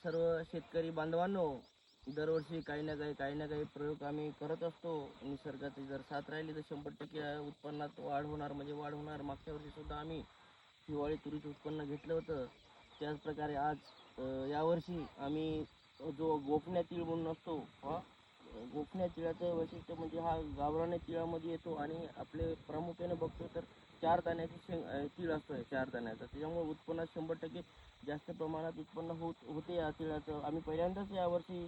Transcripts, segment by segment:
सर्व शेतकरी बांधवांनो, दरवर्षी काही ना काही प्रयोग आम्ही करत असतो. निसर्गाची जर साथ राहिली तर 100% उत्पन्नात वाढ होणार म्हणजे वाढ होणार. मागच्या वर्षी सुद्धा आम्ही हिवाळी तुरीचं उत्पन्न घेतलं होतं. त्याचप्रकारे आज यावर्षी आम्ही जो गोफण्या तीळ म्हणून असतो हा गोफण्या तिळाचं वैशिष्ट्य म्हणजे हा गावरान तिळामध्ये येतो आणि आपले प्रामुख्याने बघतो तर 4 दाण्याची तीळ असतो, 4 दाण्याचा. त्याच्यामुळे उत्पन्नात 100% जास्त प्रमाणात उत्पन्न होते या तिळाचं. आम्ही पहिल्यांदाच यावर्षी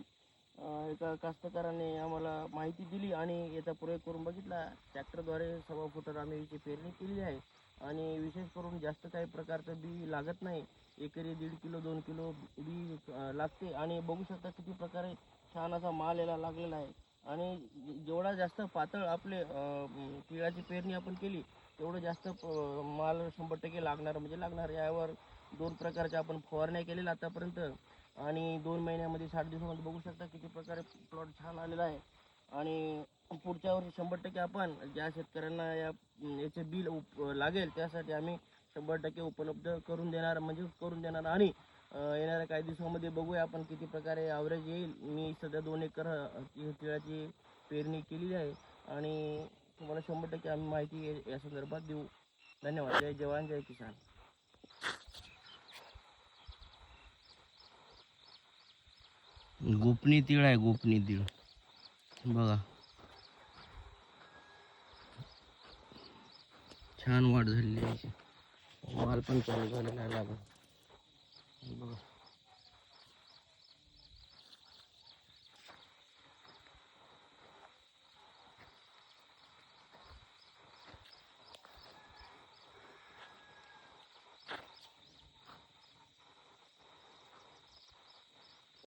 एका कास्तकाराने आम्हाला माहिती दिली आणि याचा प्रयोग करून बघितला. ट्रॅक्टरद्वारे 1.25 फुटावर आम्ही याची पेरणी केली आहे आणि विशेष करून जास्त काही प्रकारचं बी लागत नाही. एकरी 1.5 किलो 2 किलो बी लागते आणि बघू शकता किती प्रकारे छान असा माल याला लागलेला आहे. आणि जेवढा जास्त पातळ आपले तिळाची पेरणी आपण केली तेवढं जास्त माल 100% लागणार म्हणजे लागणार. यावर 2 प्रकारच्या आपण फवारण्या केलेल्या आतापर्यंत आणि 2 महिन्यामध्ये 60 दिवसामध्ये बघू शकता किती प्रकारे प्लॉट छान आलेला आहे. आणि पुढच्या वर्षी 100% आपण ज्या शेतकऱ्यांना याचे बिल लागेल त्यासाठी आम्ही 100% उपलब्ध करून देणार म्हणजे करून देणार. आणि येणाऱ्या काही दिवसामध्ये बघूया आपण किती प्रकारे ॲव्हरेज येईल. मी सध्या 2 एकर तिळाची पेरणी केलेली आहे आणि तुम्हाला 100% आम्ही माहिती या संदर्भात देऊ. धन्यवाद. जय जवान जय किसान. गोपनी तीळ आहे, गोपनी तीळ बघा, छान वाढ झालेली आहे. माल पण चालू झालेला आहे बघा.